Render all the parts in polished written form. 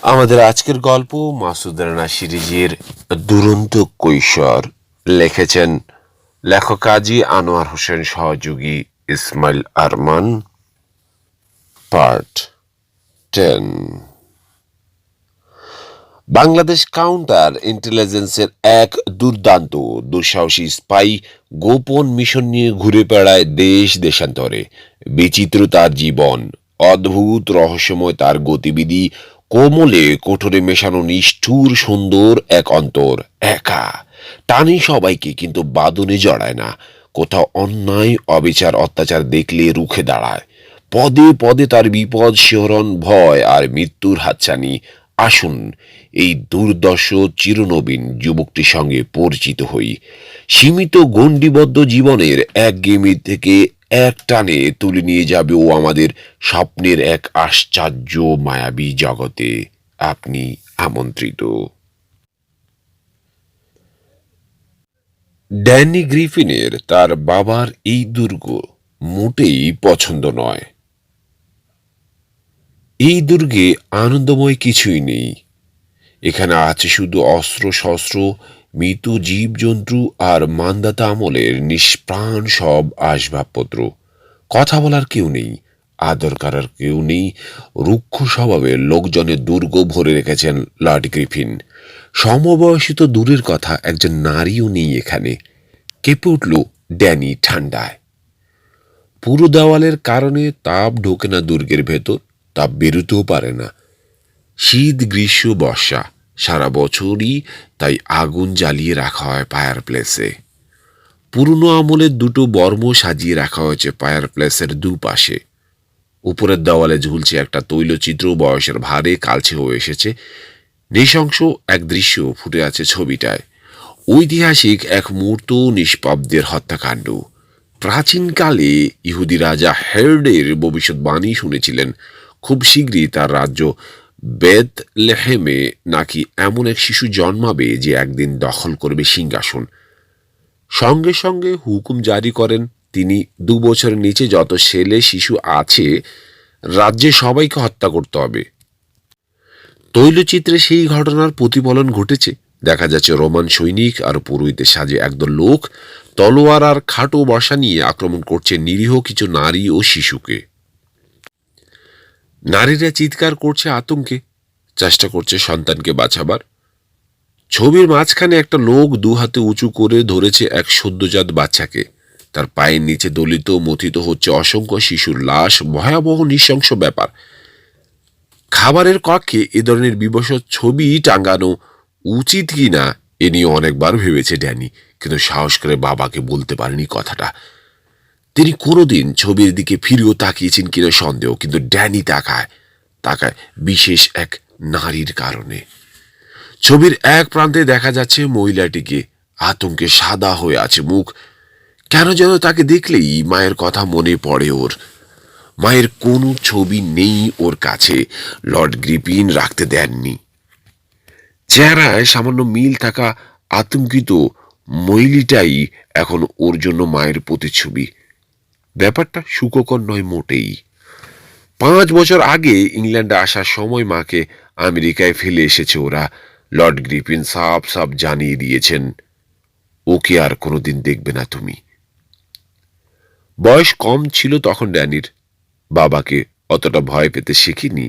আমাদের আজকের গল্প মাসুদ রানা সিরিজের দুরন্ত কৈশোর। লিখেছেন লেখক কাজী আনোয়ার হোসেন, সহযোগী ইসমাইল আরমান। পার্ট 10। বাংলাদেশ কাউন্টার ইন্টেলিজেন্সের এক দুর্দান্ত দুঃসাহসী স্পাই গোপন মিশন নিয়ে ঘুরে বেড়ায় দেশ দেশান্তরে। বিচিত্র তার জীবন, অদ্ভুত রহস্যময় তার গতিবিধি, কোমলে কোঠরে মেশানো নিষ্ঠুর সুন্দর এক অন্তর। একা টানে সবাইকে, কিন্তু বাদনে জড়ায় না। কোথাও অন্যায় অবিচার অত্যাচার দেখলে রুখে দাঁড়ায়। পদে পদে তার বিপদ, শিহরণ, ভয় আর মৃত্যুর হাতছানি। আসুন এই দুর্দর্শ চিরনবীন যুবকটির সঙ্গে পরিচিত হই। সীমিত গণ্ডিবদ্ধ জীবনের একঘেয়েমি থেকে এক টানে তুলে নিয়ে যাবে ও আমাদের স্বপ্নের এক আশ্চর্য মায়াবী জগতে। আপনি আমন্ত্রিত। ড্যানি গ্রিফিনের তার বাবার এই দুর্গ মোটেই পছন্দ নয়। এই দুর্গে আনন্দময় কিছুই নেই। এখানে আছে শুধু অস্ত্র শস্ত্র, মৃত জীবজন্তু আর মান্দাতা আমলের নিষ্প্রাণ সব আসবাবপত্র। কথা বলার কেউ নেই, আদর করার কেউ নেই। রুক্ষ স্বভাবের লোকজনের দুর্গ ভরে রেখেছেন লর্ড গ্রিফিন। সমবয়সী তো দূরের কথা, একজন নারীও নেই এখানে। কেঁপে উঠল ড্যানি ঠান্ডায়। পুরো দেওয়ালের কারণে তাপ ঢোকে না দুর্গের ভেতর, তাপ বেরোতেও পারে না। শীত, গ্রীষ্ম, বর্ষা সারা বছরই তাই আগুন জ্বালিয়ে রাখা হয় ফায়ার প্লেসে। পুরনো আমলের দুটো বর্ম সাজিয়ে রাখা হয়েছে ফায়ার প্লেসের দুপাশে। উপরের দেওয়ালে ঝুলছে একটা তৈলচিত্র, বয়সের ভারে কালচে হয়ে এসেছে। নৃশংস এক দৃশ্য ফুটে আছে ছবিটায়। ঐতিহাসিক এক মুহূর্ত, নিষ্পাপদের হত্যাকাণ্ড। প্রাচীনকালে ইহুদি রাজা হেরডের ভবিষ্যৎবাণী শুনেছিলেন, খুব শীঘ্রই তার রাজ্য বেথলেহেমে নাকি এমন এক শিশু জন্মাবে যে একদিন দখল করবে সিংহাসন। সঙ্গে সঙ্গে হুকুম জারি করেন তিনি, 2 বছরের নিচে যত ছেলে শিশু আছে রাজ্যে সবাইকে হত্যা করতে হবে। তৈলচিত্রে সেই ঘটনার প্রতিফলন ঘটেছে। দেখা যাচ্ছে রোমান সৈনিক আর পুরোহিতের সাজে একদল লোক তলোয়ার আর খাটো বর্শা নিয়ে আক্রমণ করছে নিরীহ কিছু নারী ও শিশুকে। নারীরা চিৎকার করছে আতঙ্কে, চেষ্টা করছে সন্তানকে বাঁচাবার। ছবির মাঝখানে একটা লোক 2 হাতে উঁচু করে ধরেছে এক সদ্যজাত বাচ্চাকে। তার পায়ের নিচে দলিত মথিত হচ্ছে অসংখ্য শিশুর লাশ। ভয়াবহ নৃশংস ব্যাপার। খাবারের কক্ষে এ ধরনের বিবশ ছবি টাঙ্গানো উচিত কিনা এ নিয়ে অনেকবার ভেবেছে ড্যানি, কিন্তু সাহস করে বাবাকে বলতে পারেনি কথাটা। তিনি কোনোদিন ছবির দিকে ফিরেও তাকিয়েছেন কিনা সন্দেহ, কিন্তু ড্যানি তাকায় তাকায় বিশেষ এক নারীর কারণে। ছবির এক প্রান্তে দেখা যাচ্ছে মহিলাটিকে, আতঙ্কে সাদা হয়ে আছে মুখ। কেন যেন তাকে দেখলেই মায়ের কথা মনে পড়ে ওর। মায়ের কোনো ছবি নেই ওর কাছে, লর্ড গ্রিফিন রাখতে দেননি। চেহারায় সামান্য মিল থাকা আতঙ্কিত মহিলাটাই এখন ওর জন্য মায়ের প্রতিচ্ছবি। ব্যাপারটা সুখকর নয় মোটেই। 5 বছর আগে ইংল্যান্ডে আসার সময় মাকে আমেরিকায় ফেলে এসেছে ওরা। লর্ড গ্রিফিন সাফ সাফ জানিয়ে দিয়েছেন, ওকে আর কোনোদিন দেখবে না তুমি। বয়স কম ছিল তখন ড্যানির। বাবাকে অতটা ভয় পেতে শেখেনি।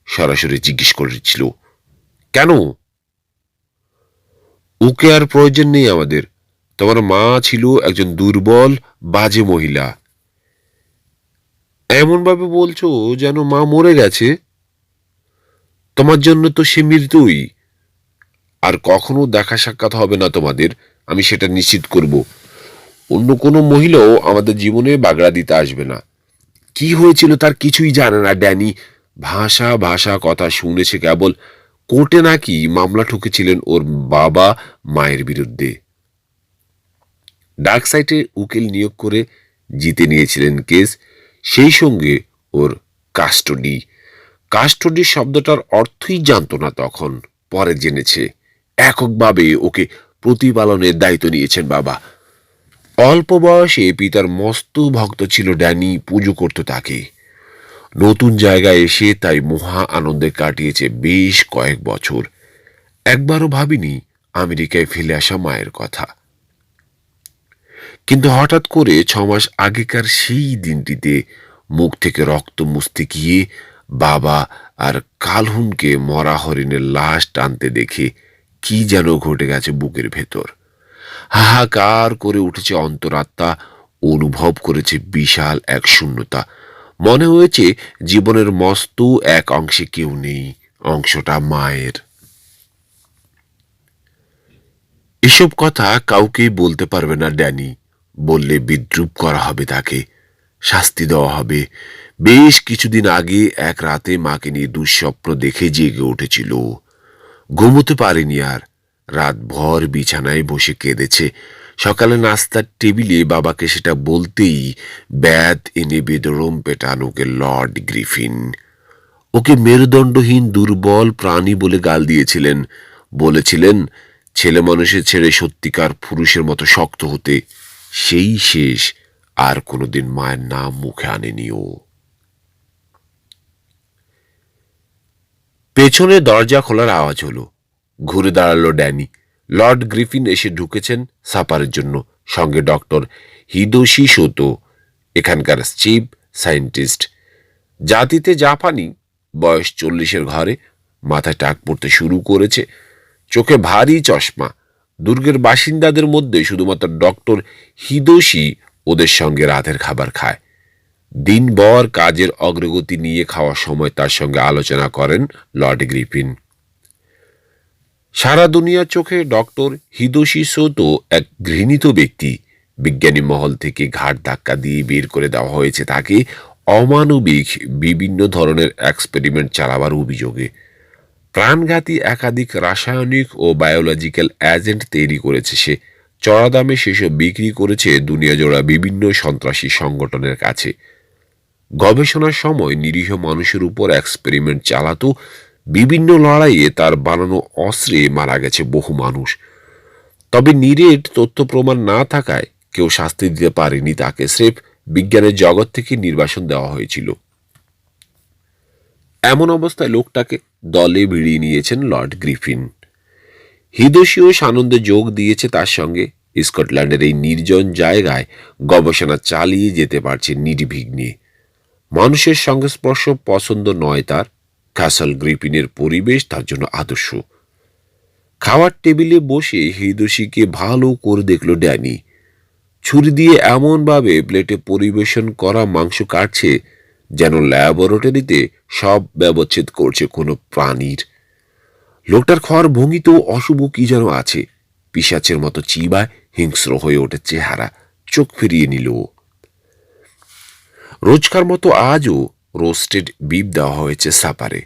সরাসরি জিজ্ঞেস করেছিল, কেন? ওকে আর প্রয়োজন নেই আমাদের। তোমার মা ছিল একজন দুর্বল বাজে মহিলা। এমন ভাবে বলছো যেন মা মরে গেছে। তোমার জন্য তো সে মৃত্যুই। আর কখনো দেখা সাক্ষাৎ হবে না তোমাদের, আমি সেটা নিশ্চিত করব। অন্য কোনো মহিলাও আমাদের জীবনে বাগড়া দিতে আসবে না। কি হয়েছিল তার কিছুই জানে না ড্যানি। ভাষা ভাষা কথা শুনেছে কেবল। কোর্টে নাকি মামলা ঠুকেছিলেন ওর বাবা মায়ের বিরুদ্ধে। ডার্ক সাইটে উকিল নিয়োগ করে জিতে নিয়েছিলেন কেস। সেই সঙ্গে ওর কাস্টডি। কাস্টডি শব্দটার অর্থই জানতো না তখন, পরে জেনেছে। এককভাবে ওকে প্রতিপালনের দায়িত্ব নিয়েছেন বাবা। অল্প বয়সে পিতার মস্ত ভক্ত ছিল ড্যানি, পুজো করত তাকে। নতুন জায়গায় এসে তাই মহা আনন্দে কাটিয়েছে বেশ কয়েক বছর। একবারও ভাবিনি আমেরিকায় ফেলে আসা মায়ের কথা। কিন্তু হঠাৎ করে 6 মাস আগেকার সেই দিনটিতে মুখ থেকে রক্ত মুছতে গিয়ে বাবা আর কালহুনকে মরা হরিণের লাশ টানতে দেখে কি যেন ঘটে গেছে বুকের ভেতর। হাহাকার করে উঠেছে অন্তরাত্মা, অনুভব করেছে বিশাল এক শূন্যতা। মনে হয়েছে জীবনের মস্ত এক অংশে কেউ নেই, অংশটা মায়ের। এসব কথা কাউকেই বলতে পারবে না ড্যানি। বললে বিদ্রূপ করা হবে, তাকে শাস্তি দেওয়া হবে। বেশ কিছুদিন আগে এক রাতে মাকে নিয়ে দুঃস্বপ্ন দেখে জেগে উঠেছিল। ঘুমোতে পারেনি আর। রাতভর বিছানায় বসে কেঁদেছে। সকালে নাস্তার টেবিলে বাবাকে সেটা বলতেই ব্যাত এনে বেদরম পেটান ওকে লর্ড গ্রিফিন। ওকে মেরুদণ্ডহীন দুর্বল প্রাণী বলে গাল দিয়েছিলেন। বলেছিলেন ছেলে মানুষের ছেড়ে সত্যিকার পুরুষের মতো শক্ত হতে। সেই শেষ, আর কোনোদিন মায়ের নাম মুখে আনেনি ও। পেছনে দরজা খোলার আওয়াজ হলো। ঘুরে দাঁড়ালো ড্যানি। লর্ড গ্রিফিন এসে ঢুকেছেন সাপারের জন্য, সঙ্গে ডক্টর হিদোশি সোতো, এখানকার চিফ সায়েন্টিস্ট। জাতিতে জাপানি, বয়স 40-এর ঘরে, মাথায় টাক পড়তে শুরু করেছে, চোখে ভারী চশমা। দুর্গের বাসিন্দাদের মধ্যে শুধুমাত্র ডক্টর হিদোশি ওদের সঙ্গে রাতের খাবার খায়। দিনভর কাজের অগ্রগতি নিয়ে খাওয়ার সময় তার সঙ্গে আলোচনা করেন লর্ড গ্রিফিন। সারা দুনিয়ার চোখে ডক্টর হিদোশি সোতো এক ঘৃণিত ব্যক্তি। বিজ্ঞানী মহল থেকে ঘাড় ধাক্কা দিয়ে বের করে দেওয়া হয়েছে তাকে অমানবিক বিভিন্ন ধরনের এক্সপেরিমেন্ট চালাবার অভিযোগে। প্রাণঘাতী একাধিক রাসায়নিক ও বায়োলজিক্যাল এজেন্ট তৈরি করেছে সে। চড়া দামে সেসব বিক্রি করেছে দুনিয়া জোড়া বিভিন্ন সন্ত্রাসী সংগঠনের কাছে। গবেষণার সময় নিরীহ মানুষের উপর এক্সপেরিমেন্ট চালাতো। বিভিন্ন লড়াইয়ে তার বানানো অস্ত্রে মারা গেছে বহু মানুষ। তবে নিরেট তথ্য প্রমাণ না থাকায় কেউ শাস্তি দিতে পারেনি তাকে। স্রেফ বিজ্ঞানের জগৎ থেকে নির্বাসন দেওয়া হয়েছিল। এমন অবস্থায় লোকটাকে দলে ভিড়িয়ে নিয়েছেন লর্ড গ্রিফিন। হিদোশিও সানন্দে যোগ দিয়েছে তার সঙ্গে। স্কটল্যান্ডের এই নির্জন জায়গায় গবেষণা চালিয়ে যেতে পারছে নির্বিঘ্নে। মানুষের সংস্পর্শ পছন্দ নয় তার। ক্যাসল গ্রিফিনের পরিবেশ তার জন্য আদর্শ। খাওয়ার টেবিলে বসে হিদোশিকে ভালো করে দেখল ড্যানি। ছুরি দিয়ে এমনভাবে প্লেটে পরিবেশন করা মাংস কাটছে যেন ল্যাবরেটরিতে সব ব্যবচ্ছেদ করছে কোনো প্রাণীর। লোকটার খাওয়ার ভঙ্গিতেও অশুভ কি যেন আছে। পিশাচের মতো চিবায়, হিংস্র হয়ে ওঠে চেহারা। চোখ ফিরিয়ে নিল। রোজকার মতো আজও রোস্টেড বিফ দেওয়া হয়েছে সাপারে।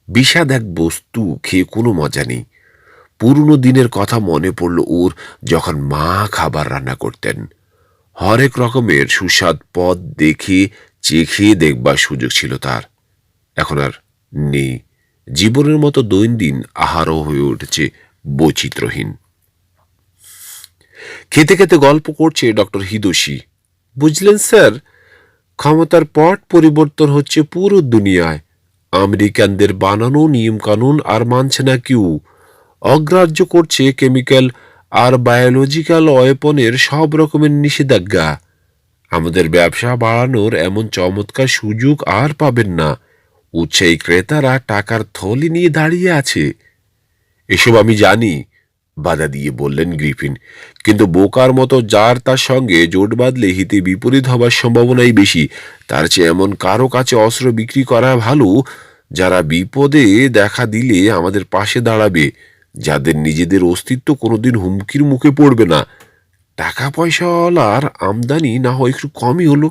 বিষাদ এক বস্তু, খেয়ে কোনো মজা নেই। পুরনো দিনের কথা মনে পড়ল ওর, যখন মা খাবার রান্না করতেন। হরেক রকমের সুস্বাদ পদ দেখে চেখে দেখবার সুযোগ ছিল তার। এখন আর নেই। জীবনের মতো দৈনন্দিন আহারও হয়ে উঠেছে বৈচিত্র্যহীন। খেতে খেতে গল্প করছে ডক্টর হিদোশি। বুঝলেন স্যার, ক্ষমতার পট পরিবর্তন হচ্ছে পুরো দুনিয়ায়। আমেরিকানদের বানানো নিয়মকানুন আর মানছে না কেউ। অগ্রাহ্য করছে কেমিক্যাল আর বায়োলজিক্যাল ওয়েপনের সব রকমের নিষেধাজ্ঞা। আমাদের ব্যবসা বাড়ানোর এমন চমৎকার সুযোগ আর পাবেন না। উৎসাহী ক্রেতারা টাকার থলি নিয়ে দাঁড়িয়ে আছে। এসব আমি জানি, বাধা দিয়ে বললেন গ্রিফিন। কিন্তু বোকার মতো যার তার সঙ্গে জোট বাঁধলে হিতে বিপরীত হবার সম্ভাবনাই বেশি। তার চেয়ে এমন কারো কাছে অস্ত্র বিক্রি করা ভালো, যারা বিপদে দেখা দিলে আমাদের পাশে দাঁড়াবে, যাদের নিজেদের অস্তিত্ব কোনোদিন হুমকির মুখে পড়বে না। টাকা পয়সাওয়ালার আমদানি না হয় একটু কমই হলো,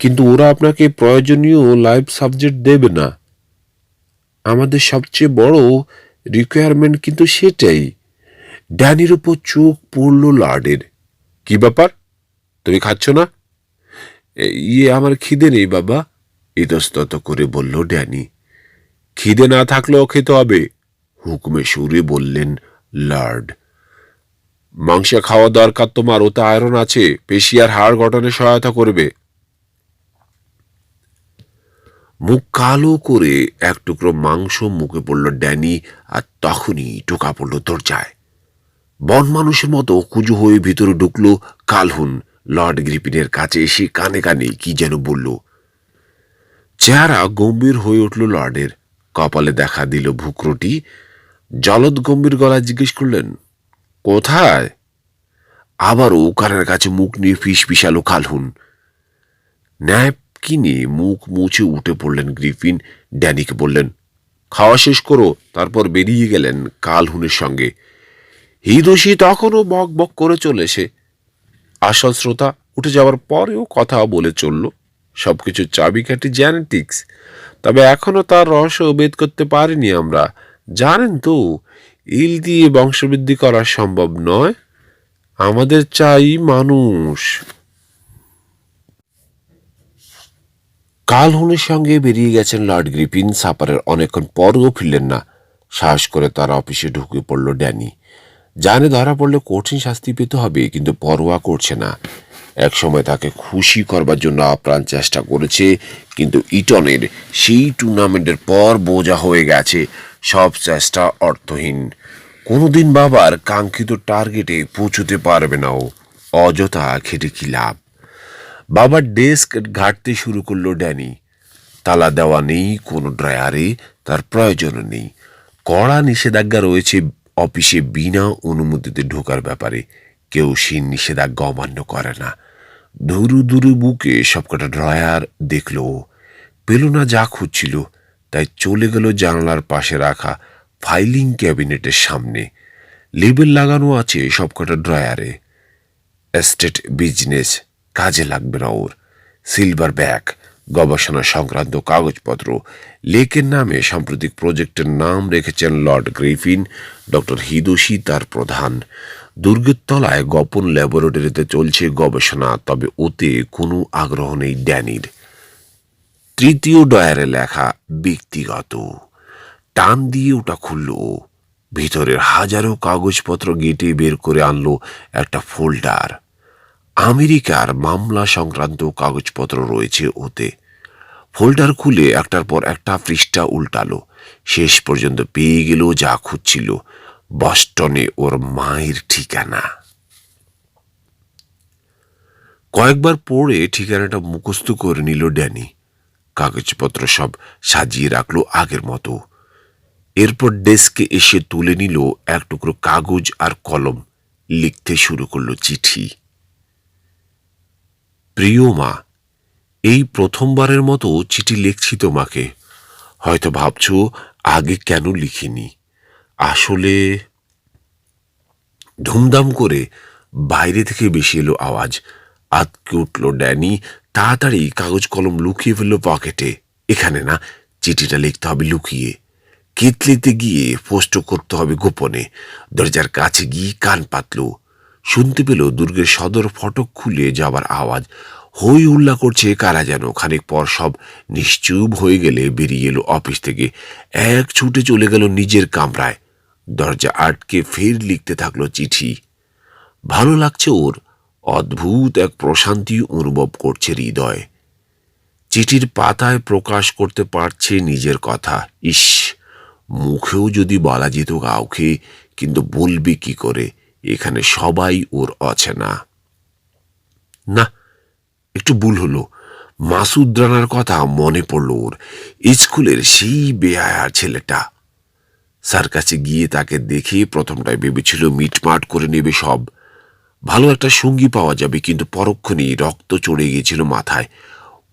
কিন্তু ওরা আপনাকে প্রয়োজনীয় লাইফ সাবজেক্ট দেবে না। আমাদের সবচেয়ে বড় রিকোয়ারমেন্ট কিন্তু সেটাই। ড্যানির উপর চোখ পড়ল লার্ডের। কি ব্যাপার, তুমি খাচ্ছ না? আমার খিদে নেই বাবা, ইতস্তত করে বলল ড্যানি। খিদে না থাকলেও খেতে হবে, হুকুমে সুরে বললেন লার্ড। মাংস খাওয়া দরকার তোমার, ওতে আয়রন আছে, পেশি আর হাড় গঠনে সহায়তা করবে। মুখ কালো করে এক টুকরো মাংস মুখে পড়ল ড্যানি, আর তখনই টোকা পড়ল দরজায়। বন মানুষের মতো কুজো হয়ে ভিতরে ঢুকলো কালহুন। লর্ড গ্রিপিনের কাছে এসে কানে কানে কি যেন বলল। চেহারা গম্ভীর হয়ে উঠল লর্ডের, কপালে দেখা দিল ভুকরোটি। জলদ গম্ভীর গলায় জিজ্ঞেস করলেন, কোথায়? আবারও কানের কাছে মুখ নিয়ে ফিস ফিসালো কালহুন। ন্যাপকিনে মুখ মুছে উঠে পড়লেন গ্রিফিন। ড্যানিকে বললেন, খাওয়া শেষ করো। তারপর বেরিয়ে গেলেন কালহুনের সঙ্গে। হিদোষী তখনও বক বক করে চলেছে। আসল শ্রোতা উঠে যাওয়ার পরেও কথা বলে চলল। সবকিছু চাবিকাঠি জেনেটিক্স, তবে এখনো তার রহস্য ভেদ করতে পারিনি আমরা। জানেন তো, ইল দিয়ে বংশবৃদ্ধি করা সম্ভব নয়। আমাদের চাই মানুষ। কালহুনের সঙ্গে বেরিয়ে গেছেন লর্ড গ্রিপিন। সাপারের অনেকক্ষণ পরও ফিরলেন না। সাহস করে তার অফিসে ঢুকে পড়ল ড্যানি। জানে ধরা পড়লে কঠিন শাস্তি পেতে হবে, কিন্তু পরোয়া করছে না। একসময় তাকে খুশি করবার জন্য আপ্রাণ চেষ্টা করেছে, কিন্তু ইটনের সেই টুর্নামেন্টের পর বোঝা হয়ে গেছে সব চেষ্টা অর্থহীন। কোনোদিন বাবার কাঙ্ক্ষিত টার্গেটে পৌঁছতে পারবে না ও। অযথা খেটে কি লাভ? বাবার ডেস্ক ঘাঁটতে শুরু করলো ড্যানি। তালা দেওয়া নেই কোনো ড্রয়ারে, তার প্রয়োজনও নেই। কড়া নিষেধাজ্ঞা রয়েছে অফিসে বিনা অনুমতিতে ঢোকার ব্যাপারে। কেউ সেই নিষেধাজ্ঞা অমান্য করে না। ধুরু ধুরু বুকে সবকটা ড্রয়ার দেখল, পেল না যা খুঁজছিল। তাই চলে গেল জানালার পাশে রাখা ফাইলিং ক্যাবিনেটের সামনে। লেবেল লাগানো আছে সবকটা ড্রয়ারে। এস্টেট বিজনেস, কাজে লাগবে না ওর। সিলভার ব্যাগ, গবেষণা সংক্রান্ত কাগজপত্র। লেকের নামে সাম্প্রতিক প্রজেক্টের নাম রেখেছেন লর্ড গ্রিফিন। ডক্টর হিদোশী তার প্রধান। দুর্গের তলায় গোপন ল্যাবরেটরিতে চলছে গবেষণা, তবে ওতে কোনো আগ্রহ নেই ড্যানির। তৃতীয় ডয়ারে লেখা ব্যক্তিগত। টান দিয়ে ওটা খুলল। ভিতরের হাজারো কাগজপত্র গেটে বের করে আনলো একটা ফোল্ডার। আমেরিকার মামলা সংক্রান্ত কাগজপত্র রয়েছে ওতে। ফোল্ডার খুলে একটার পর একটা পৃষ্ঠা উল্টালো। শেষ পর্যন্ত পেয়ে গেল যা খুঁজছিল, বস্টনে ওর মায়ের ঠিকানা। কয়েকবার পড়ে ঠিকানাটা মুখস্থ করে নিল ড্যানি। কাগজপত্র সব সাজিয়ে রাখলো আগের মতো। এরপর ডেস্কে এসে তুলে নিল এক টুকরো কাগজ আর কলম। লিখতে শুরু করলো চিঠি। প্রিয় মা, এই প্রথমবারের মতো চিঠি লিখছি তোমাকে। হয়তো ভাবছো আগে কেন লিখিনি। আসলে ধুমধাম করে বাইরে থেকে বেশি এলো আওয়াজ। আতকে উঠল ড্যানি। তাড়াতাড়ি কাগজ কলম লুকিয়ে ফেলল পকেটে। এখানে না, চিঠিটা লিখতে হবে লুকিয়ে। কেতলিতে গিয়ে পোস্ট করতে হবে গোপনে। দরজার কাছে গিয়ে কান পাতল। শুনতে পেল দুর্গের সদর ফটক খুলে যাবার আওয়াজ। হই হুল্লা করছে কারা যেন। খানিক পর সব নিশ্চুপ হয়ে গেলে বেরিয়ে এলো অফিস থেকে। এক ছুটে চলে গেল নিজের কামরায়। দরজা আটকে ফের লিখতে থাকলো চিঠি। ভালো লাগছে ওর। অদ্ভুত এক প্রশান্তি অনুভব করছে হৃদয়। চিঠির পাতায় প্রকাশ করতে পারছে নিজের কথা। ইস, মুখেও যদি বলা যেত কাউকে, কিন্তু বলবে কি করে? এখানে সবাই ওর অচেনা। না, একটু ভুল হলো। মাসুদ রানার কথা মনে পড়ল ওর। স্কুলের সেই বেহায়া ছেলেটা। স্যার কাছে গিয়ে তাকে দেখে প্রথমটায় ভেবেছিল মিটমাট করে নেবে সব। ভালো একটা সঙ্গী পাওয়া যাবে, কিন্তু পরক্ষণেই রক্ত চড়ে গিয়েছিল মাথায়।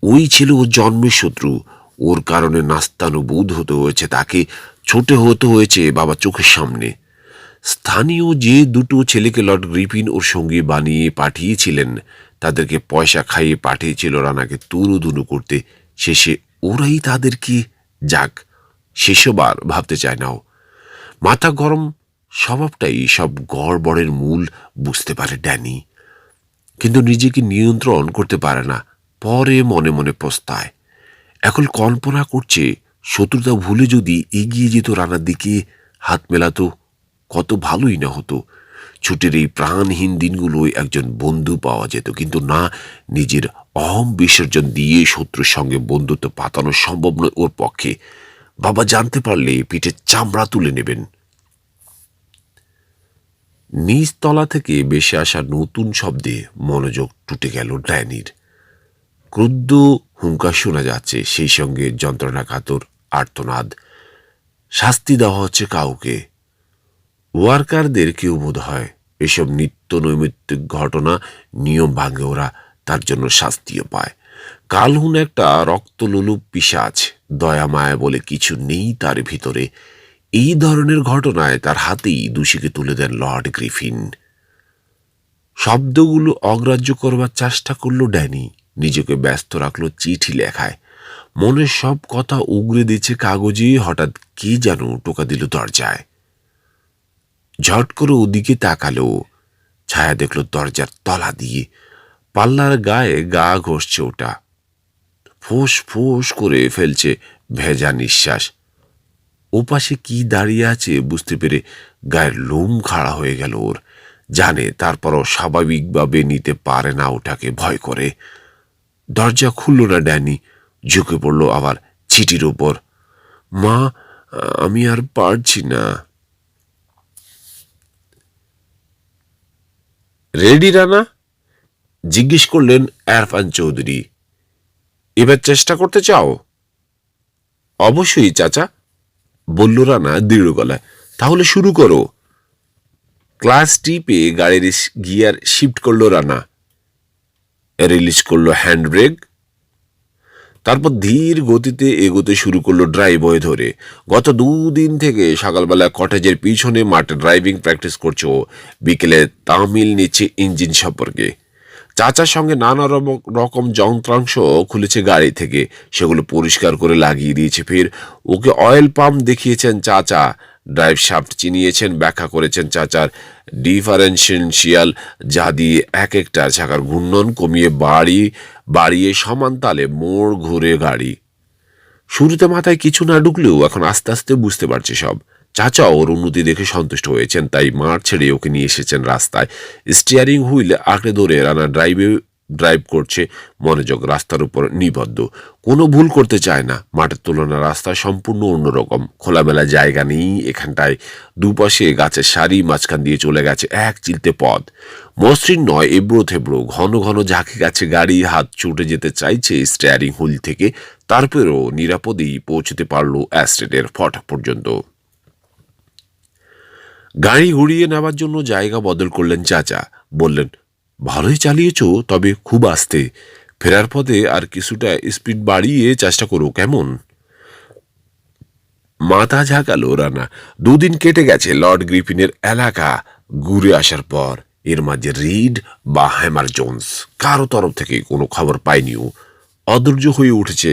ওই ছিল ওর জন্মের শত্রু। ওর কারণে নাস্তানুবোধ হতে হয়েছে তাকে। ছোট হতে হয়েছে বাবা চোখের সামনে। স্থানীয় যে দুটো ছেলেকে লর্ড গ্রিফিন ওর সঙ্গে বানিয়ে পাঠিয়েছিলেন, তাদেরকে পয়সা খাইয়ে পাঠিয়েছিল রানাকে তুরুধুনু করতে। শেষে ওরাই তাদেরকে, যাক, সেসব আর ভাবতে চায় নাও। মাথা গরম স্বভাবটাই সব গড়বড়ের মূল বুঝতে পারে ড্যানি, কিন্তু নিজেকে নিয়ন্ত্রণ করতে পারে না। পরে মনে মনে পস্তায়। এখন কল্পনা করছে শত্রুতা ভুলে যদি এগিয়ে যেত রানার দিকে, হাত মেলাতো, কত ভালোই না হতো। ছুটির এই প্রাণহীন দিনগুলোয় একজন বন্ধু পাওয়া যেত, কিন্তু না, নিজের অহম বিসর্জন দিয়ে শত্রুর সঙ্গে বন্ধুত্ব পাতানো সম্ভব নয় ওর পক্ষে। বাবা জানতে পারলে পিঠে চামড়া তুলে নেবেন। নিচ তলা থেকে ভেসে আসা নতুন শব্দে মনোযোগ টুটে গেল ড্যানির। ক্রুদ্ধ হুঙ্কার শোনা যাচ্ছে, সেই সঙ্গে যন্ত্রণাকাতর আর্তনাদ। শাস্তি দেওয়া হচ্ছে কাউকে। ওয়ার্কারদের কেউ বোধ হয় এসব নিত্য নৈমিত্তিক ঘটনা নিয়ম ভাঙে ওরা, তার জন্য শাস্তিও পায়। কালহুন একটা রক্তলোলুপ পিশাচ, দয়া মায়া বলে কিছু নেই তার ভিতরে। এই ধরনের ঘটনায় তার হাতেই দোষীকে তুলে দেন লর্ড গ্রিফিন। শব্দগুলো অগ্রাহ্য করবার চেষ্টা করল ড্যানি, নিজেকে ব্যস্ত রাখলো চিঠি লেখায়। মনের সব কথা উগরে দিচ্ছে কাগজে। হঠাৎ কে যেন টোকা দিল দরজায়। ঝট করে ওদিকে তাকালো, ছায়া দেখল দরজার তলা দিয়ে। পাল্লার গায়ে গা ঘষছে ওটা, ফোঁস ফোঁস করে ফেলছে ভেজা নিঃশ্বাস। ওপাশে কি দাঁড়িয়ে আছে বুঝতে পেরে গায়ের লোম খাড়া হয়ে গেল ওর। জানে তারপরও স্বাভাবিকভাবে নিতে পারে না ওটাকে, ভয় করে। দরজা খুলল না ড্যানি, ঝুঁকে পড়ল আবার চিঠির উপর। মা, আমি আর পারছি না। রেডি রানা? জিজ্ঞেস করলেন এরফান চৌধুরী। এবার চেষ্টা করতে চাও? অবশ্যই চাচা, বলল রানা দৃঢ় গলায়। তাহলে শুরু করো। ক্লাস টিপে গাড়ির গিয়ার শিফট করলো রানা, রিলিজ করলো হ্যান্ড ব্রেক। তারপর ধীর গতিতে এগোতে শুরু করলো ড্রাইভওয়ে ধরে। গত 2 দিন থেকে সকালবেলা কটেজের পিছনে মাঠে ড্রাইভিং প্র্যাকটিস করছো, বিকেলে তামিল নিচ্ছে ইঞ্জিন সম্পর্কে। চাচার সঙ্গে নানা রকম যন্ত্রাংশ খুলেছে গাড়ি থেকে, সেগুলো পরিষ্কার করে লাগিয়ে দিয়েছে। ফের ওকে অয়েল পাম্প দেখিয়েছেন চাচা, ড্রাইভ শাফট চিনিয়েছেন, ব্যাখ্যা করেছেন চাচার ডিফারেন্সিয়াল, যা দিয়ে এক একটা চাকার ঘূর্ণন কমিয়ে বাড়িয়ে সমান তালে মোড় ঘুরে গাড়ি। শুরুতে মাথায় কিছু না ঢুকলেও এখন আস্তে আস্তে বুঝতে পারছে সব। চাচা ওর উন্নতি দেখে সন্তুষ্ট হয়েছেন, তাই মাঠ ছেড়ে ওকে নিয়ে এসেছেন রাস্তায়। স্টিয়ারিং হুইল আঁকড়ে ধরে রানা ড্রাইভ করছে, মনোযোগ রাস্তার উপর নিবদ্ধ। কোনো ভুল করতে চায় না। মাঠের তুলনায় রাস্তা সম্পূর্ণ অন্যরকম। খোলামেলা জায়গা নেই এখানটায়। দুপাশে গাছের সারি, মাঝখান দিয়ে চলে গেছে এক চিলতে পথ। মসৃণ নয়, এবড়ো থেবড়ো, ঘন ঘন ঝাঁকে গেছে গাড়ি। হাত ছুটে যেতে চাইছে স্টিয়ারিং হুইল থেকে, তারপরেও নিরাপদেই পৌঁছতে পারল অ্যাস্টেটের ফটক পর্যন্ত। গাড়ি ঘুরিয়ে নেবার জন্য জায়গা বদল করলেন চাচা। বললেন, ভালোই চালিয়েছ, তবে খুব আস্তে। ফেরার পথে আর কিছুটা স্পিড বাড়িয়ে চেষ্টা করো, কেমন? মাথা ঝাঁকালো রানা। 2 দিন কেটে গেছে লর্ড গ্রিফিনের এলাকা ঘুরে আসার পর। এর মাঝে রিড বা হ্যামার জোন্স কারো তরফ থেকে কোনো খবর পায়নিও। অধৈর্য হয়ে উঠেছে।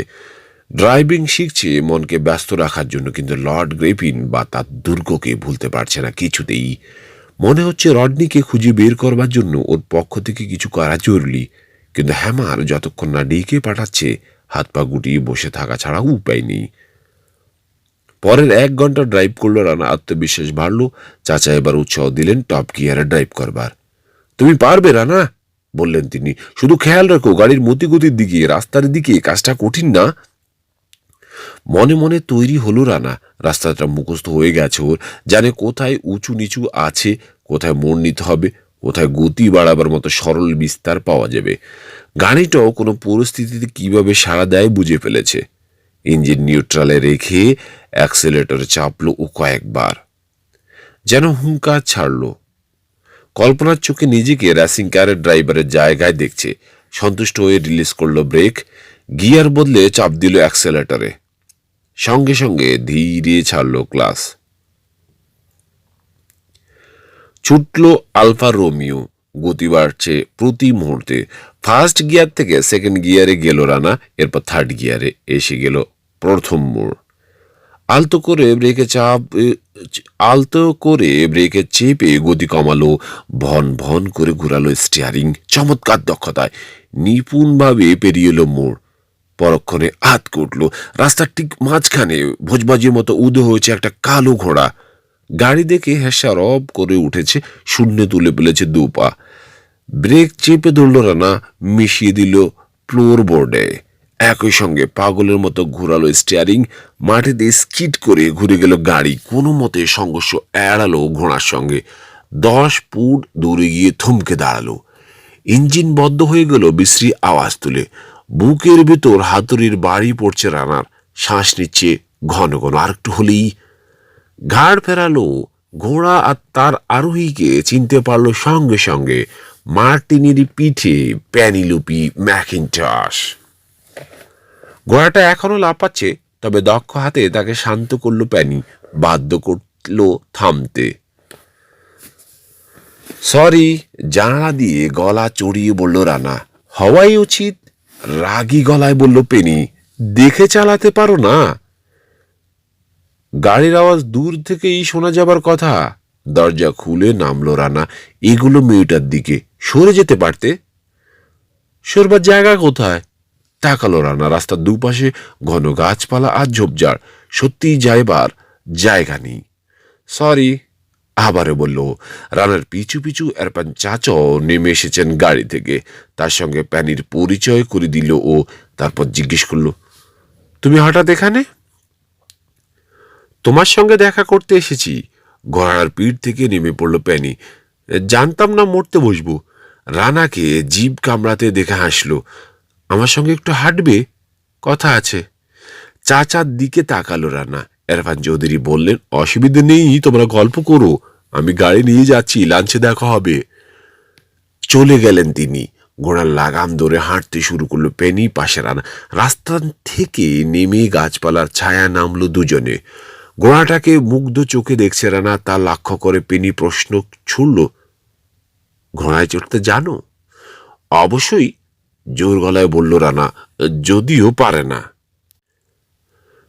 ড্রাইভিং শিখছে মনকে ব্যস্ত রাখার জন্য, কিন্তু লর্ড গ্রিফিন বা তার দুর্গকে ভুলতে পারছে না কিছুতেই। মনে হচ্ছে রডনিকে খুঁজে বের করবার জন্য ওর পক্ষ থেকে কিছু করা জরুরি, কিন্তু হ্যামার যতক্ষণ না ডেকে পাঠাচ্ছে, হাত পা গুটিয়ে বসে থাকা ছাড়া উপায় নেই। পরের 1 ঘন্টা ড্রাইভ করলো রানা, আত্মবিশ্বাস বাড়লো। চাচা এবার উৎসাহ দিলেন টপ গিয়ারে ড্রাইভ করবার। তুমি পারবে রানা, বললেন তিনি। শুধু খেয়াল রাখো গাড়ির মতিগতির দিকে, রাস্তার দিকে, কাজটা কঠিন না। মনে মনে তৈরি হলো রানা। রাস্তাটা মুখস্থ হয়ে গেছে ওর। জানে কোথায় উঁচু নিচু আছে, কোথায় মোড় নিতে হবে, কোথায় গতি বাড়াবার মতো সরল বিস্তার পাওয়া যাবে। গাড়িটাও কোনো পরিস্থিতিতে কিভাবে সাড়া দেয় বুঝে ফেলেছে। ইঞ্জিন নিউট্রালে রেখে অ্যাক্সেলেটরে চাপলো ও কয়েকবার, যেন হুঙ্কার ছাড়লো। কল্পনার চোখে নিজেকে রেসিং কারের ড্রাইভারের জায়গায় দেখছে। সন্তুষ্ট হয়ে রিলিজ করলো ব্রেক, গিয়ার বদলে চাপ দিল অ্যাক্সেলেটরে। সঙ্গে সঙ্গে ধীরে ছাড়লো ক্লাস। ছুটল আলফা রোমিও, গতি বাড়ছে প্রতি মুহূর্তে। ফার্স্ট গিয়ার থেকে সেকেন্ড গিয়ারে গেল রানা, এরপর থার্ড গিয়ারে এসে গেল প্রথম মোড়। আলতো করে ব্রেকে চেপে গতি কমালো, ভন ভন করে ঘুরালো স্টিয়ারিং। চমৎকার দক্ষতায় নিপুণভাবে পেরিয়ে এলো মোড়। পরক্ষণে হাত উঠল। রাস্তার ঠিক মাঝখানে ভোজবাজির মতো উদো হয়েছে একটা কালো ঘোড়া। গাড়ি দেখে হেসা রব করে উঠেছে, শূন্য তুলে ফেলেছে 2 পা। ব্রেক চেপে ধরল রানা, মিশিয়ে দিল ফ্লোরবোর্ডে। একই সঙ্গে পাগলের মতো ঘোরালো স্টিয়ারিং, মাটিতে স্কিড করে ঘুরে গেল গাড়ি। কোনো মতে সংঘর্ষ এড়ালো ঘোড়ার সঙ্গে। 10 ফুট দূরে গিয়ে থমকে দাঁড়ালো। ইঞ্জিন বন্ধ হয়ে গেল বিশ্রী আওয়াজ তুলে। বুকের ভেতর হাতুড়ির বাড়ি পড়ছে রানার। শ্বাস নিচ্ছে ঘন ঘন। আরেকটু হলেই ঘাড় ফেরালো। ঘোড়া আর তার আরোহীকে চিনতে পারলো সঙ্গে সঙ্গে। মার্টিনের পিঠে প্যানিলুপি ম্যাকিন্টশ। ঘোড়াটা এখনো লাফাচ্ছে, তবে দক্ষ হাতে তাকে শান্ত করলো প্যানি, বাধ্য করলো থামতে। সরি, জানালা দিয়ে গলা চড়িয়ে বলল রানা। হওয়াই উচিত, রাগী গলায় বলল পেনি। দেখে চালাতে পারো না? গাড়ির আওয়াজ দূর থেকেই শোনা যাবার কথা। দরজা খুলে নামলো রানা। এগুলো মেয়েটার দিকে। সরে যেতে পারতে। সরবার জায়গা কোথায়? তাকালো রানা। রাস্তার দুপাশে ঘন গাছপালা আর ঝোপঝাড়। সত্যিই যাইবার জায়গা নেই। সরি, আবারও বলল। রানার পিছু পিছু এরপান চাচাও নেমে এসেছেন গাড়ি থেকে। তার সঙ্গে প্যানির পরিচয় করে দিল ও। তারপর জিজ্ঞেস করলো, তুমি হঠাৎ এখানে? তোমার সঙ্গে দেখা করতে এসেছি। ঘোড়ার পিঠ থেকে নেমে পড়ল প্যানি। জানতাম না মরতে বসবো। রানাকে জিভ কামড়াতে দেখে হাসলো। আমার সঙ্গে একটু হাঁটবে? কথা আছে। চাচার দিকে তাকালো রানা। এরফান চৌধুরী বললেন, অসুবিধে নেই, তোমরা গল্প করো, আমি গাড়ি নিয়ে যাচ্ছি, লাঞ্চে দেখা হবে। চলে গেলেন তিনি। ঘোড়ার লাগাম ধরে হাঁটতে শুরু করলো পেনি। পাশে রানা। রাস্তা থেকে নেমে গাছপালার ছায়া নামলো দুজনে। ঘোড়াটাকে মুগ্ধ চোখে দেখছে রানা। তা লক্ষ্য করে পেনি প্রশ্ন ছুড়ল, ঘোড়ায় চড়তে জানো? অবশ্যই, জোর গলায় বলল রানা, যদিও পারে না।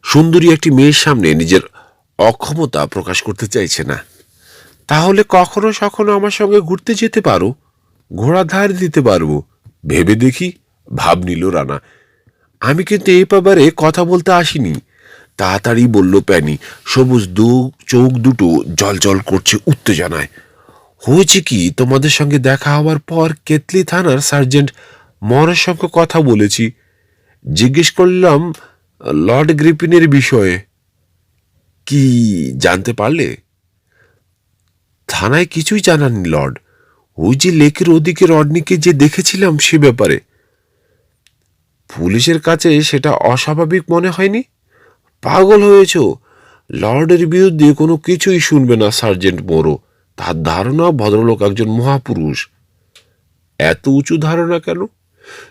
সুন্দরী একটি মেয়ের সামনে নিজের অক্ষমতা প্রকাশ করতে চাইছে না। তাহলে কখনো সখনো আমার সঙ্গে ঘুরতে যেতে পারো, ঘোড়া ধার দিতে পারবো। ভেবে দেখি, ভাব নিল রানা। আমি কিন্তু এই ব্যাপারে কথা বলতে আসিনি, তাড়াতাড়ি বলল প্যানি। সবুজ চোখ দুটো জল জল করছে উত্তেজনায়। হয়েছে কি, তোমাদের সঙ্গে দেখা হওয়ার পর কেতলি থানার সার্জেন্ট মরের সঙ্গে কথা বলেছি। জিজ্ঞেস করলাম লর্ড গ্রিপিনের বিষয়ে। কি জানতে পারলে? থানায় কিছুই জানাননি লর্ড। ওই যে লেকের ওদিকে রডনিকে যে দেখেছিলাম সে ব্যাপারে। পুলিশের কাছে সেটা অস্বাভাবিক মনে হয়নি? পাগল হয়েছ? লর্ডের বিরুদ্ধে কোনো কিছুই শুনবে না সার্জেন্ট মোরো। তার ধারণা ভদ্রলোক একজন মহাপুরুষ। এত উঁচু ধারণা কেন?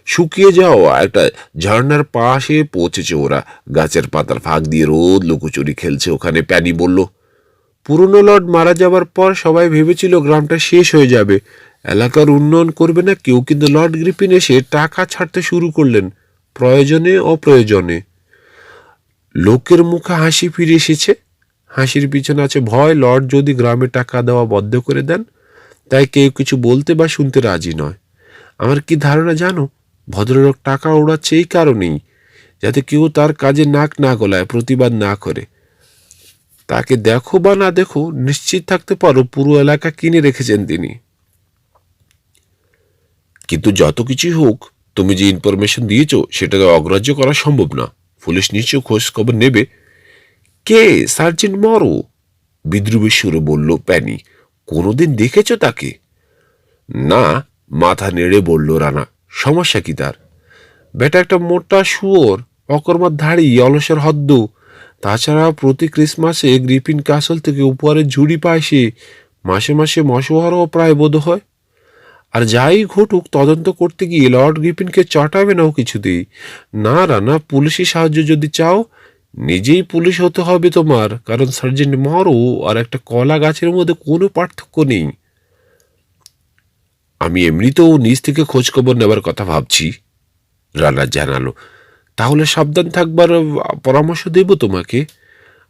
শুকিয়ে যাওয়া একটা ঝর্ণার পাশে পৌঁছেছে ওরা। গাছের পাতার ফাঁক দিয়ে রোদ লুকোচুরি খেলছে ওখানে। প্যানি বলল, পুরনো লর্ড মারা যাবার পর সবাই ভেবেছিল গ্রামটা শেষ হয়ে যাবে, এলাকার উন্নয়ন করবে না কেউ। কিন্তু লর্ড গ্রিপিন এসে টাকা ছাড়তে শুরু করলেন, প্রয়োজনে অপ্রয়োজনে। লোকের মুখে হাসি ফিরে এসেছে। হাসির পিছনে আছে ভয়। লর্ড যদি গ্রামে টাকা দেওয়া বন্ধ করে দেন, তাই কেউ কিছু বলতে বা শুনতে রাজি নয়। আমার কি ধারণা জানো? ভদ্রলোক টাকা ওড়াচ্ছে এই কারণেই, যাতে কেউ তার কাজে নাক না গলায়, প্রতিবাদ না করে। তাকে দেখো বা না দেখো, নিশ্চিত থাকতে পারো পুরো এলাকা কিনে রেখেছেন তিনি। কিন্তু যত কিছুই হোক, তুমি যে ইনফরমেশন দিয়েছো সেটা তো অগ্রাহ্য করা সম্ভব না। পুলিশ নিশ্চয় খোঁজ খবর নেবে। কে? সার্জেন্ট মরো? বিদ্রুপের সুরে বলল প্যানি। কোনোদিন দেখেছো তাকে? না, মাথা নেড়ে বলল রানা। সমস্যা কি তার? বেটা একটা মোটা শুয়োর, অকর্মার ধাড়ি, অলসের হদ্দ। তাছাড়া প্রতি ক্রিসমাসে গ্রিফিন ক্যাসল থেকে উপহারের ঝুড়ি পায় সে। মাসে মাসে মশওয়ারও প্রায় বোধ হয়। আর যাই ঘটুক, তদন্ত করতে গিয়ে লর্ড গ্রিফিনকে চটাবে না ও কিছুতেই। না রানা, পুলিশি সাহায্য যদি চাও, নিজেই পুলিশ হতে হবে তোমার। কারণ সার্জেন্ট মরো আর একটা কলা গাছের মধ্যে কোনো পার্থক্য নেই। আমি এমনিতেও নিজ থেকে খোঁজখবর নেবার কথা ভাবছি, রানা জানালো। তাহলে সাবধান থাকবার পরামর্শ দেব তোমাকে।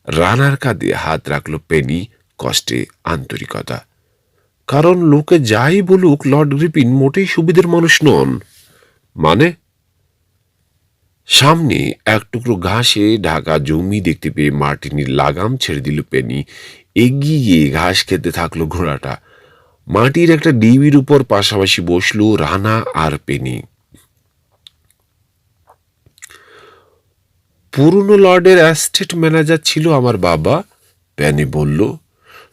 রানার কাঁধে হাত রাখলো পেনি, কষ্টে আন্তরিকতা। কারণ লোকে যাই বলুক, লর্ড গ্রিপিন মোটেই সুবিধের মানুষ নন। মানে? সামনে এক টুকরো ঘাসে ঢাকা জমি দেখতে পেয়ে মার্টিনির লাগাম ছেড়ে দিল পেনি। এগিয়ে গিয়ে ঘাস খেতে থাকলো ঘোড়াটা। মাটির একটা ডিবির উপর পাশাপাশি বসলো রানা আর পেনি। পুরনো লর্ডের অ্যাস্টেট ম্যানেজার ছিল আমার বাবা, প্যানি বলল।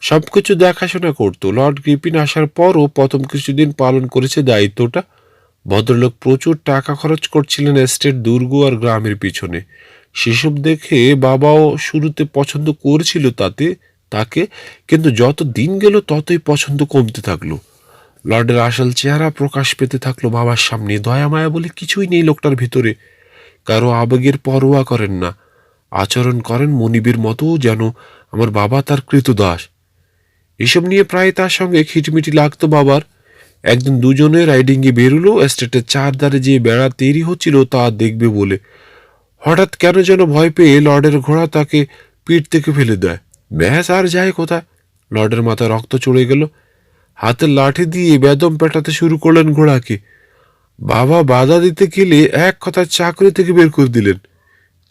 সবকিছু দেখাশোনা করতো। লর্ড গ্রিপিন আসার পরও প্রথম কিছুদিন পালন করেছে দায়িত্বটা। ভদ্রলোক প্রচুর টাকা খরচ করছিলেন এস্টেট, দুর্গ আর গ্রামের পিছনে। সেসব দেখে বাবাও শুরুতে পছন্দ করেছিল তাকে, কিন্তু যত দিন গেল ততই পছন্দ কমতে থাকলো। লর্ডের আসল চেহারা প্রকাশ পেতে থাকলো বাবার সামনে। দয়া মায়া বলে কিছুই নেই লোকটার ভিতরে। কারো আবেগের পরোয়া করেন না, আচরণ করেন মনিবের মতো, যেন আমার বাবা তার কৃতদাস। এসব নিয়ে প্রায় তার সঙ্গে খিটমিটি লাগতো বাবার। একদিন দুজনে রাইডিংয়ে বেরোলো। এস্টেটের চারধারে যে বেড়া তৈরি হচ্ছিল তা দেখবে বলে। হঠাৎ কেন যেন ভয় পেয়ে লর্ডের ঘোড়া তাকে পিঠ থেকে ফেলে দেয়। ব্যাস, আর যায় কোথায়। লর্ডের মাথায় রক্ত চড়ে গেল। হাতের লাঠি দিয়ে বেদম পেটাতে শুরু করলেন ঘোড়াকে। বাবা বাধা দিতে গেলে এক কথায় চাকরি থেকে বের করে দিলেন।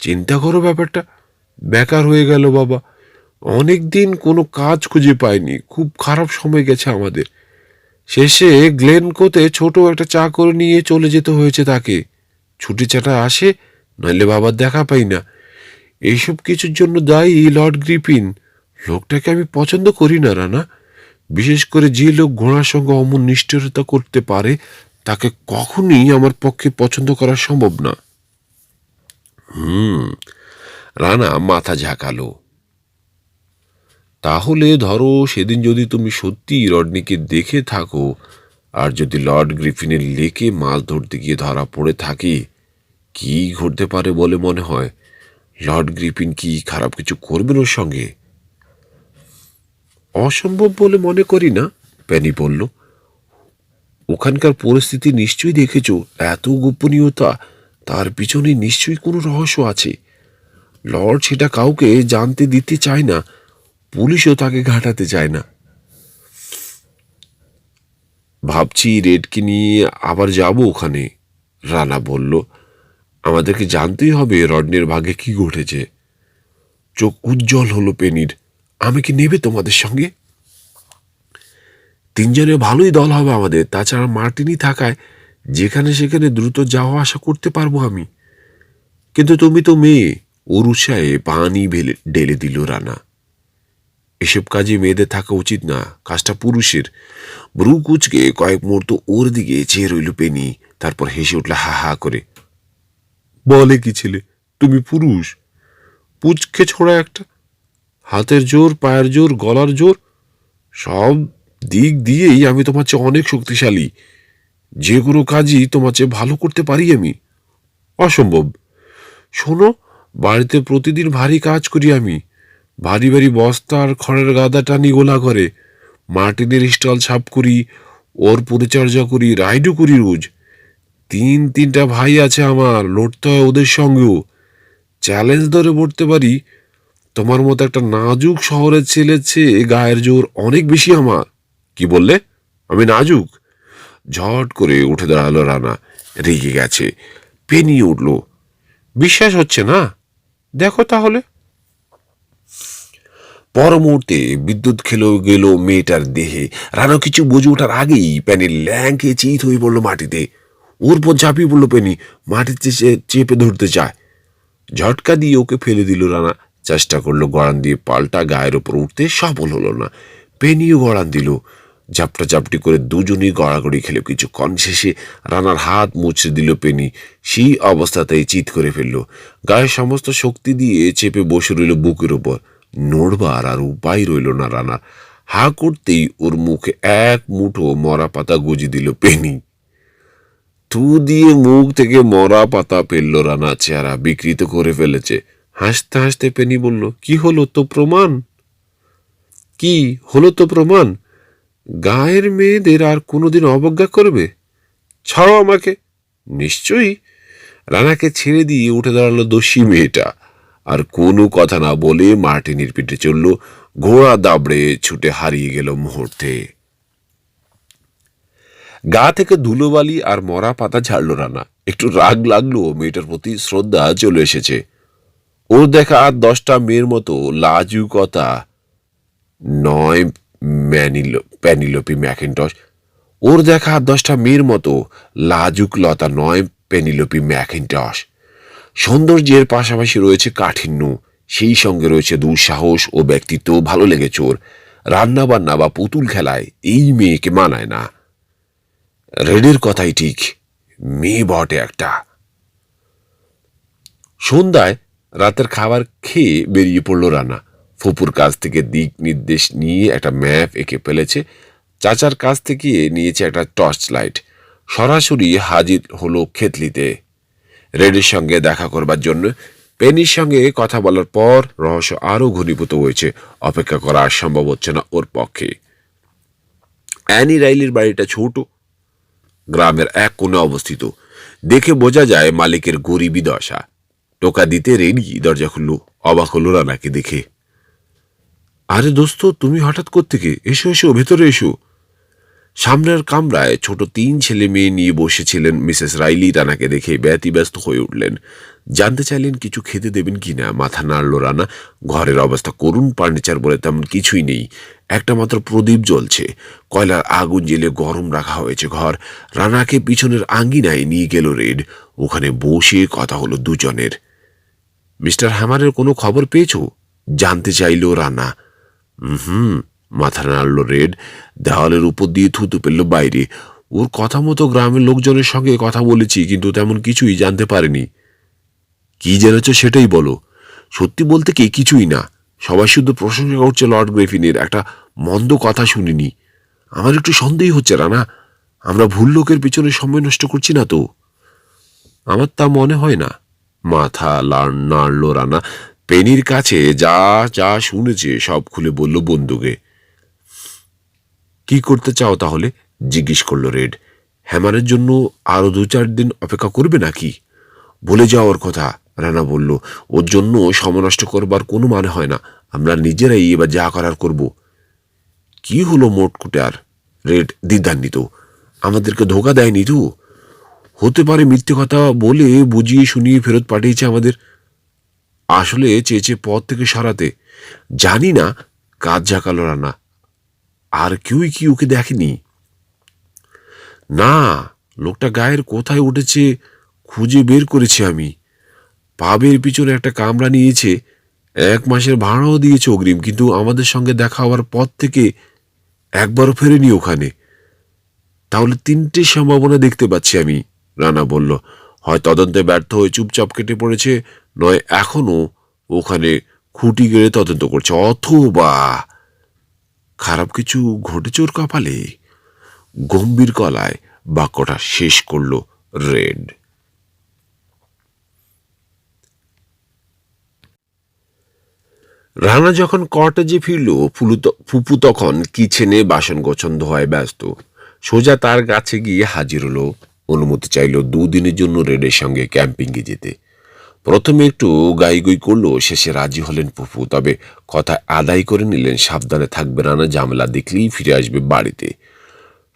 চিন্তা করো ব্যাপারটা। বেকার হয়ে গেল বাবা। অনেক দিন কোনো কাজ খুঁজে পায়নি। খুব খারাপ সময় গেছে আমাদের। শেষে গ্লেনকোতে ছোট একটা চাকরি নিয়ে চলে যেতে হয়েছে তাকে। ছুটি ছাটা আসে, নইলে বাবার দেখা পাই না। এইসব কিছুর জন্য দায়ী লর্ড গ্রিপিন। লোকটাকে আমি পছন্দ করি না রানা। বিশেষ করে যে লোক ঘোড়ার সঙ্গে অমন নিষ্ঠুরতা করতে পারে তাকে কখনই আমার পক্ষে পছন্দ করা সম্ভব না। রানা মাথা ঝাঁকালো। তাহলে ধরো সেদিন যদি তুমি সত্যি রডনিকে দেখে থাকো, আর যদি লর্ড গ্রিফিনের লেকে মাছ ধরতে গিয়ে ধরা পড়ে থাকি, কি ঘটতে পারে বলে মনে হয়? লর্ড গ্রিফিন কি খারাপ কিছু করবেন ওর সঙ্গে? অসম্ভব বলে মনে করি না, প্যানি বলল। ওখানকার পরিস্থিতি নিশ্চয়ই দেখেছ। এত গোপনীয়তা, তার পিছনে নিশ্চয়ই কোনো রহস্য আছে। লর্ড সেটা কাউকে জানতে দিতে চায় না। পুলিশও তাকে ঘাটাতে চায় না। ভাবছি রেডকে নিয়ে আবার যাব ওখানে, রানা বলল। আমাদেরকে জানতেই হবে রডনের ভাগে কি ঘটেছে। চোখ উজ্জ্বল হলো পেনির। আমি কি নেবে তোমাদের সঙ্গে? তিনজনে ভালোই দল হবে আমাদের। তাছাড়া মার্টিনি থাকায় যেখানে সেখানে দ্রুত যাওয়া আসা করতে পারবো আমি। কিন্তু তুমি তো মেয়ে। ওর উৎসাহে পানি ঢেলে দিল রানা। এসব কাজে মেয়েদের থাকা উচিত না, কাজটা পুরুষের। ব্রু কুচকে কয়েক মুহূর্ত ওর দিকে চেয়ে রইল পেনি, তারপর হেসে উঠল হা হা করে। বলে কি ছেলে, তুমি পুরুষ? পুচকে ছোড়া একটা। হাতের জোর, পায়ের জোর, গলার জোর, সব দিক দিয়েই আমি তোমার চেয়ে অনেক শক্তিশালী। যে কোনো কাজই তোমার চেয়ে ভালো করতে পারি আমি। অসম্ভব। শোনো, বাড়িতে প্রতিদিন ভারী কাজ করি আমি। ভারী ভারী বস্তা আর খড়ের গাদা টানি গোলা করে। মার্টিনের স্টল সাফ করি, ওর পরিচর্যা করি, রাইডও করি রোজ। তিনটা ভাই আছে আমার, লড়তে হয় ওদের সঙ্গেও। চ্যালেঞ্জ ধরে পড়তে পারি। তোমার মতো একটা নাজুক শহরের ছেলের চেয়ে গায়ের জোর অনেক বেশি আমার। কি বললে? আমি নাজুক? ঝট করে উঠে দাঁড়ালো রানা। রেগে গেছে। পেনিয়ে উঠল। বিশ্বাস হচ্ছে না? দেখো তাহলে। পর মুহূর্তে বিদ্যুৎ খেলো গেল মেয়েটার দেহে। রানা কিছু বুঝে ওঠার আগেই প্যানির ল্যাংকে চিত হয়ে পড়লো মাটিতে। ওর পর ঝাঁপিয়ে পড়লো পেনি। মাটিতে চেপে ধরতে চায়। ঝটকা দিয়ে ওকে ফেলে দিল রানা। চেষ্টা করলো গড়ান দিয়ে পাল্টা গায়ের ওপর উঠতে, সফল হলো না। পেনিও গড়ান দিল। ঝাপটা ঝাপটি করে দুজনেই গড়াগড়ি খেলো। কিছুক্ষণ শেষে রানার হাত মুছড়ে দিল পেনি। সেই অবস্থাতেই চিৎ করে ফেলল। গায়ের সমস্ত শক্তি দিয়ে চেপে বসে রইল বুকের ওপর। নড়বার আর উপায় রইল না রানার। হা করতেই ওর মুখে এক মুঠো মরা পাতা গুঁজে দিল পেনি। থু দিয়ে মুখ থেকে মরা পাতা ফেলল রানা। চেহারা বিকৃত করে ফেলেছে। হাসতে হাসতে পেনি বলল, কি হলো তো প্রমাণ? কি হলো তো প্রমাণ? গায়ের মেয়েদের আর কোনোদিন অবজ্ঞা করবে? ছাড়ো আমাকে। নিশ্চয়ই। রানাকে ছেড়ে দিয়ে উঠে দাঁড়ালো দোষী মেয়েটা। আর কোনো কথা না বলে মার্টিনির পিঠে চলল। ঘোড়া দাবড়ে ছুটে হারিয়ে গেল মুহূর্তে। গা থেকে ধুলোবালি আর মরা পাতা ঝাড়ল রানা। একটু রাগ লাগলো। মেয়েটার প্রতি শ্রদ্ধা চলে এসেছে। ওর দেখা আর 10টা মেয়ের মতো লাজুকতা নয় পেনিলোপি ম্যাকিন্টশ। ওর দেখা আর 10টা মেয়ের মতো লাজুক লতা নয় পেনিলোপি ম্যাকিন্টশ। সৌন্দর্যের পাশাপাশি রয়েছে কাঠিন্য, সেই সঙ্গে রয়েছে দুঃসাহস ও ব্যক্তিত্ব। ভালো লেগেছে ওর। রান্না বান্না বা পুতুল খেলায় এই মেয়েকে মানায় না। রেডের কথাই ঠিক, মেয়ে বটে একটা। সন্ধ্যায় রাতের খাবার খেয়ে বেরিয়ে পড়ল রানা। ফুপুর কাছ থেকে দিক নির্দেশ নিয়ে একটা ম্যাপ এঁকে ফেলেছে, চাচার কাছ থেকে নিয়েছে একটা টর্চ লাইট। সরাসরি হাজির হলো খেতলিতে রেডের সঙ্গে দেখা করবার জন্য। পেনির সঙ্গে কথা বলার পর রহস্য আরও ঘনীভূত হয়েছে। অপেক্ষা করা আর সম্ভব হচ্ছে না ওর পক্ষে। অ্যানি রাইলির বাড়িটা ছোট, গ্রামের এক কোণে অবস্থিত। দেখে বোঝা যায় মালিকের গরিবী দশা। টোকা দিতে রেডি দরজা খুলল। অবাক হলো রানাকে দেখে। আরে দোস্ত, তুমি হঠাৎ কোত্থেকে? এসো এসো, ভেতরে এসো। সামনের কামরায় ছোট 3 ছেলে মেয়ে নিয়ে বসেছিলেন মিসেস রাইলি। রানাকে দেখে ব্যতিব্যস্ত হয়ে উঠলেন। জানতে চাইলেন কিছু খেতে দেবেন কিনা। মাথা নাড়ল রানা। ঘরের অবস্থা করুণ, ফার্নিচার বলে তেমন কিছুই নেই। একটা মাত্র প্রদীপ জ্বলছে। কয়লার আগুন জ্বেলে গরম রাখা হয়েছে ঘর। রানাকে পিছনের আঙ্গিনায় নিয়ে গেল রেড। ওখানে বসে কথা হলো দুজনের। মিস্টার হ্যামারের কোনো খবর পেয়েছো? জানতে চাইল রানা। হুম, মাথা নাড়ল রেড। দেওয়ালের উপর দিয়ে থুতু ফেলল বাইরে। ওর কথা মতো গ্রামের লোকজনের সঙ্গে কথা বলেছি, কিন্তু তেমন কিছুই জানতে পারিনি। কি জেনেছ সেটাই বলো। সত্যি বলতে কি, কিছুই না। সবাই শুধু প্রশংসা করছে লর্ড গ্রেফিনের। একটা মন্দ কথা শুনিনি। আমার একটু সন্দেহ হচ্ছে রানা, আমরা ভুল লোকের পিছনে সময় নষ্ট করছি না তো? আমার তা মনে হয় না। মাথা নাড়ল রানা। পেনির কাছে যা যা শুনেছে সব খুলে বলল বন্দুকে। কি করতে চাও তাহলে? জিজ্ঞেস করল রেড। হ্যামারের জন্য আরো 2-4 দিন অপেক্ষা করবে নাকি? বলে যাওয়ার কথা, রানা বলল। ওর জন্য সময় নষ্ট করবার কোনো মানে হয় না। আমরা নিজেরাই এবার যা করার করব। কি হলো মোটকুটার? রেড দ্বিধান্বিত। আমাদেরকে ধোকা দেয়নি তো? হতে পারে মিথ্যে কথা বলে বুঝিয়ে শুনিয়ে ফেরত পাঠিয়েছে আমাদের। আসলে চেয়েছে পথ থেকে সরাতে। জানি না। কাজ ঝাঁকালো রানা। আর কেউই কি ওকে দেখেনি? না, লোকটা গায়ের কোথায় উঠেছে খুঁজে বের করেছি আমি। পাবের পিছনে একটা কামরা নিয়েছে। 1 মাসের ভাড়াও দিয়েছে অগ্রিম, কিন্তু আমাদের সঙ্গে দেখা হওয়ার পর থেকে একবারও ফেরেনি ওখানে। তাহলে 3টে সম্ভাবনা দেখতে পাচ্ছি আমি, রানা বলল। হয় তদন্তে ব্যর্থ হয়ে চুপচাপ কেটে পড়েছে, নয় এখনো ওখানে খুঁটি গেড়ে তদন্ত করছে, অথবা খারাপ কিছু ঘটেছে ওর কপালে। গম্ভীর গলায় বাক্যটা শেষ করল রেড। রানা যখন কটেজে ফিরল, ফুপু তখন কিচেনে বাসন গোছন ধোয়ায় ব্যস্ত। সোজা তার কাছে গিয়ে হাজির হলো। অনুমতি চাইল 2 দিনের জন্য রেডের সঙ্গে ক্যাম্পিংয়ে যেতে। প্রথমে একটু গাইগুই করলো, শেষে রাজি হলেন ফুপু। তবে কথা আদায় করে নিলেন সাবধানে থাকবে রানা, ঝামেলা দেখলেই ফিরে আসবে বাড়িতে।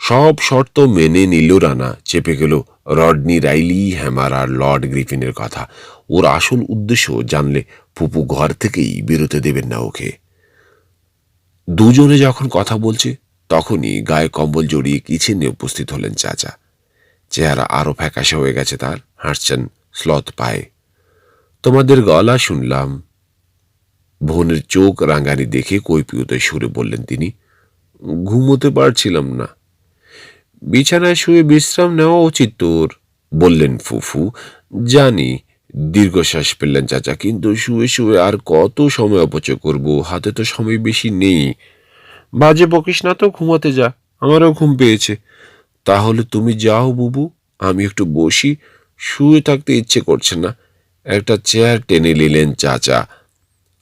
সব শর্ত মেনে নিল রানা। চেপে গেল রডনি রাইলি, হ্যামার আর লর্ড গ্রিফিনের কথা। ওর আসল উদ্দেশ্য জানলে ফুপু ঘর থেকেই বেরোতে দেবেন না ওকে। দুজনে যখন কথা বলছে, তখনই গায়ে কম্বল জড়িয়ে কিচেনে উপস্থিত হলেন চাচা। চেহারা আরো ফ্যাকাশে হয়ে গেছে তার। হাঁটছেন স্লথ পায়ে। তোমাদের গলা শুনলাম। বোনের চোখ রাঙানি দেখে কৈফিয়তের সুরে বললেন তিনি। ঘুমোতে পারছিলাম না। বিছানায় শুয়ে বিশ্রাম নেওয়া উচিত তোর, বললেন ফুফু। জানি, দীর্ঘশ্বাস ফেললেন চাচা, কিন্তু শুয়ে শুয়ে আর কত সময় অপচয় করব? হাতে তো সময় বেশি নেই। বাজে বকিস না তো, ঘুমাতে যা। আমারও ঘুম পেয়েছে। তাহলে তুমি যাও বুবু, আমি একটু বসি। শুয়ে থাকতে ইচ্ছে করছে না। একটা চেয়ার টেনে নিলেন চাচা।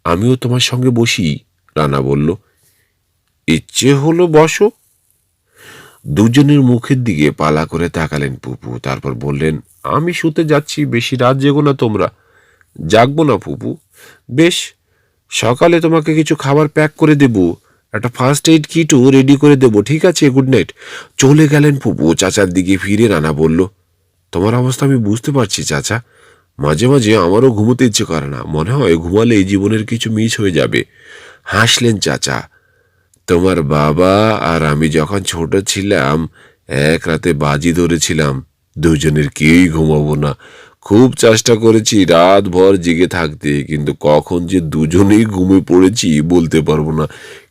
আমিও তোমার সঙ্গে বসি, রানা বলল। ইচ্ছে হলো বসো। দুজনের মুখের দিকে পালা করে তাকালেন ফুপু। তারপর বললেন, আমি শুতে যাচ্ছি, বেশি রাত জেগো না তোমরা। জাগবো না ফুপু। বেশ, সকালে তোমাকে কিছু খাবার প্যাক করে দেব। একটা ফার্স্ট এইড কিটও রেডি করে দেব, ঠিক আছে? Good night. চলে গেলেন ফুপু। চাচার দিকে ফিরে রানা বলল, তোমার অবস্থা আমি বুঝতে পারছি চাচা। মাঝে মাঝে আমারও ঘুমোতে ইচ্ছে করে না। মনে হয় ঘুমালে জীবনের কিছু মিস হয়ে যাবে। হাসলেন চাচা। তোমার বাবা আর আমি যখন ছোট ছিলাম, এক রাতে বাজি ধরেছিলাম দুজনের কেউই ঘুমাবো না। খুব চেষ্টা করেছি রাত ভর জেগে থাকতে, কিন্তু কখন যে দুজনেই ঘুমে পড়েছি বলতে পারবো না।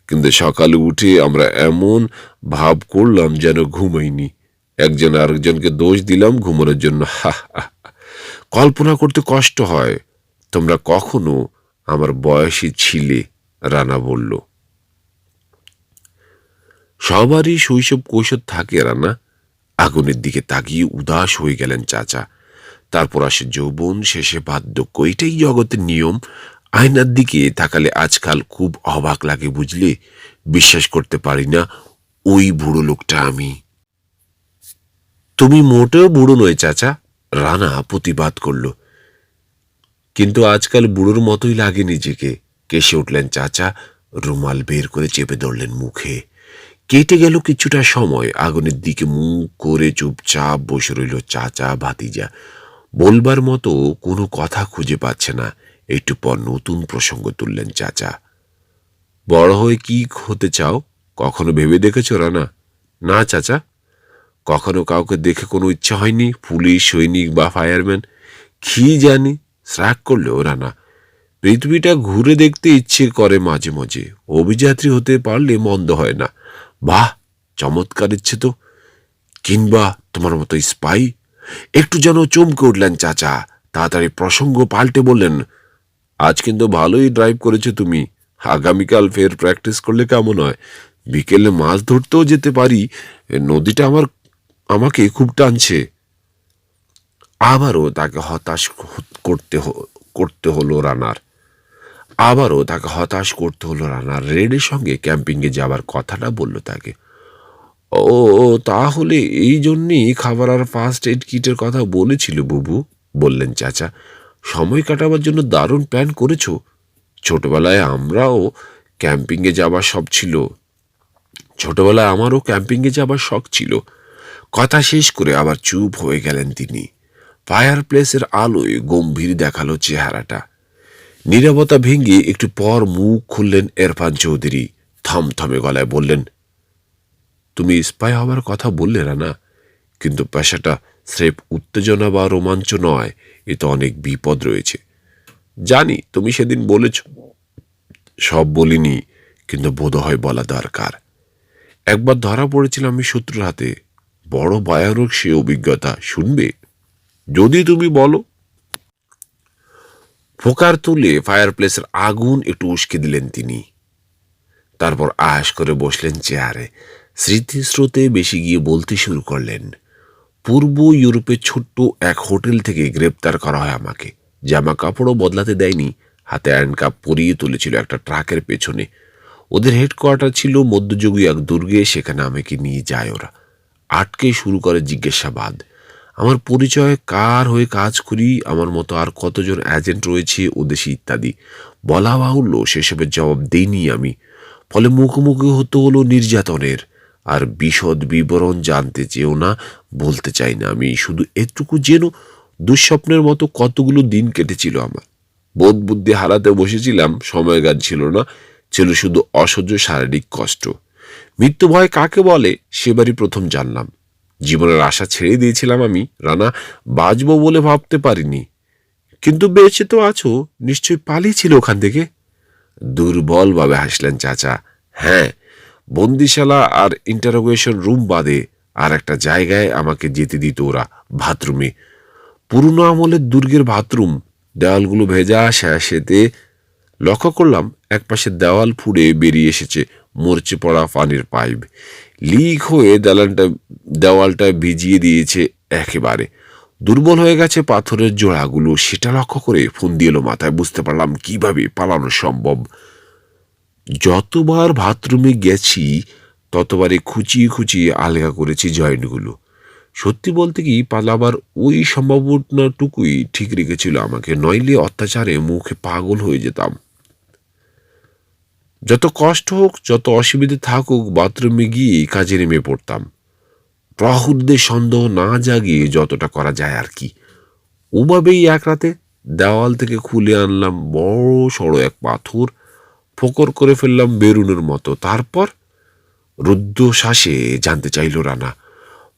কিন্তু সকালে উঠে আমরা এমন ভাব করলাম যেন ঘুমাইনি। একজন আরেকজনকে দোষ দিলাম ঘুমানোর জন্য। হা হা। কল্পনা করতে কষ্ট হয়। তোমরা কখনো আমার বয়সী ছিলে, রানা বলল। সবারই শৈশব কৈশোর থাকে রানা। আগুনের দিকে তাকিয়ে উদাস হয়ে গেলেন চাচা। তারপর আসে যৌবন, শেষে বার্ধক্য। এটাই জগতের নিয়ম। আয়নার দিকে তাকালে আজকাল খুব অবাক লাগে, বুঝলে? বিশ্বাস করতে পারি না ওই বুড়ো লোকটা আমি। তুমি মোটেও বুড়ো নয় চাচা, রানা প্রতিবাদ করল। কিন্তু আজকাল বুড়োর মতোই লাগে নিজেকে। কেসে উঠলেন চাচা, রুমাল বের করে চেপে ধরলেন মুখে। কেটে গেল কিছুটা সময়। আগুনের দিকে মুখ করে চুপচাপ বসে রইল চাচা ভাতিজা। বলবার মতো কোনো কথা খুঁজে পাচ্ছে না। একটু পর নতুন প্রসঙ্গ তুললেন চাচা। বড় হয়ে কি হতে চাও? কখনো ভেবে দেখেছো রানা? না চাচা, কখনো কাউকে দেখে কোনো ইচ্ছা হয়নি, পুলিশ, সৈনিক বা ফায়ারম্যান। কি জানি, রাগ করলেও রানা। পৃথিবীটা ঘুরে দেখতে ইচ্ছে করে মাঝে মাঝে। অভিযাত্রী হতে পারলে মন্দ হয় না। বাহ, চমৎকার ইচ্ছে তো। কিংবা তোমার মতো স্পাই। একটু যেন চমকে উঠলেন চাচা। তাড়াতাড়ি প্রসঙ্গ পাল্টে বললেন, আজ কিন্তু ভালোই ড্রাইভ করেছো তুমি। আগামীকাল ফের প্র্যাকটিস করলে কেমন হয়? বিকেলে মাছ ধরতেও যেতে পারি। নদীটা আমাকে খুব টানছে। আবারও তাকে হতাশ করতে হলো রানার। রেডের সঙ্গে ক্যাম্পিংয়ে যাবার কথাটা বলল তাকে। ও ও, তাহলে এই জন্যই খাবার আর ফার্স্ট এড কিটের কথা বলেছিল বুবু, বললেন চাচা। সময় কাটাবার জন্য দারুণ প্ল্যান করেছো। ছোটবেলায় আমারও ক্যাম্পিংয়ে যাবার শখ ছিল। কথা শেষ করে আবার চুপ হয়ে গেলেন তিনি। ফায়ার প্লেসের আলোয় গম্ভীর দেখালো চেহারাটা। নীরবতা ভেঙে একটু পর মুখ খুললেন ইরফান চৌধুরী। থমথমে গলায় বললেন, তুমি স্পাই হবার কথা বললে রানা, কিন্তু পেশাটা স্রেফ উত্তেজনা বা রোমাঞ্চ নয়, এতে অনেক বিপদ রয়েছে। জানি তুমি সেদিন বলেছ। সব বলিনি, কিন্তু বোধহয় বলা দরকার। একবার ধরা পড়েছিলাম আমি শত্রুর হাতে। বড় ভয়ানক সে অভিজ্ঞতা। শুনবে? যদি তুমি বলো। ফোকার তুলে ফায়ার প্লেসের আগুন একটু উস্কে দিলেন তিনি। তারপর আশ করে বসলেন চেয়ারে। স্মৃতিস্রোতে বেশি গিয়ে বলতে শুরু করলেন, পূর্ব ইউরোপের ছোট্ট এক হোটেল থেকে গ্রেপ্তার করা হয় আমাকে। জামা কাপড়ও বদলাতে দেয়নি। হাতে হ্যান্ডকাপ পরিয়ে তুলেছিল একটা ট্রাকের পেছনে। ওদের হেডকোয়ার্টার ছিল মধ্যযুগীয় এক দুর্গে। সেখানে আমাকে নিয়ে যায় ওরা। আটকে শুরু করে জিজ্ঞাসাবাদ। আমার পরিচয়, কার হয়ে কাজ করি, আমার মতো আর কতজন এজেন্ট রয়েছে ওদেশে ইত্যাদি। বলা বাহুল্য সেসবের জবাব দেইনি আমি। ফলে মুখোমুখি হতে হলো নির্যাতনের। আর বিশদ বিবরণ জানতে চেয়েও না, বলতে চাই না আমি। শুধু এটুকু যেন দুঃস্বপ্নের মতো কতগুলো দিন কেটেছিল আমার। বোধ বুদ্ধি হারাতে বসেছিলাম, সময় জ্ঞান ছিল না। ছিল শুধু অসহ্য শারীরিক কষ্ট। মৃত্যু ভয় কাকে বলে সেবারই প্রথম জানলাম। জীবনের আশা ছেড়ে দিয়েছিলাম আমি রানা। বাঁচবো বলে ভাবতে পারিনি। কিন্তু বেঁচে তো আছো, নিশ্চয়ই পালিয়েছিল ওখান থেকে। দুর্বলভাবে হাসলেন চাচা। হ্যাঁ, বন্দিশালা আর ইন্টারোগেশন রুম বাদে আর একটা জায়গায় আমাকে যেতে দিত ওরা, বাথরুমে। পুরনো আমলের দুর্গের বাথরুম। দেওয়ালগুলো ভেজা, স্যাঁতসেঁতে। লক্ষ্য করলাম একপাশে দেওয়াল ফুঁড়ে বেরিয়ে এসেছে মরচে পড়া পানির পাইপ। লিক হয়ে দেওয়ালটা ভিজিয়ে দিয়েছে একেবারে। দুর্বল হয়ে গেছে পাথরের জোড়াগুলো। সেটা লক্ষ্য করে ফোন দিয়ে এলো মাথায়। বুঝতে পারলাম কিভাবে পালানো সম্ভব। যতবার বাথরুমে গেছি ততবারই খুঁচিয়ে খুঁচিয়ে আলগা করেছি জয়েন্টগুলো। সত্যি বলতে কি, পালাবার ওই সম্ভাবনাটুকুই ঠিক রেখেছিল আমাকে। নইলে অত্যাচারে মুখে পাগল হয়ে যেতাম। যত কষ্ট হোক, যত অসুবিধে থাকুক, বাথরুমে গিয়ে কাজে নেমে পড়তাম। প্রহুরদের সন্দেহ না জাগিয়ে যতটা করা যায় আর কি। ওভাবেই এক রাতে দেওয়াল থেকে খুলে আনলাম বড় সড়ো এক পাথর। ফোকর করে ফেললাম বেরুনের মতো। তারপর রুদ্ধশ্বাসে জানতে চাইল রানা।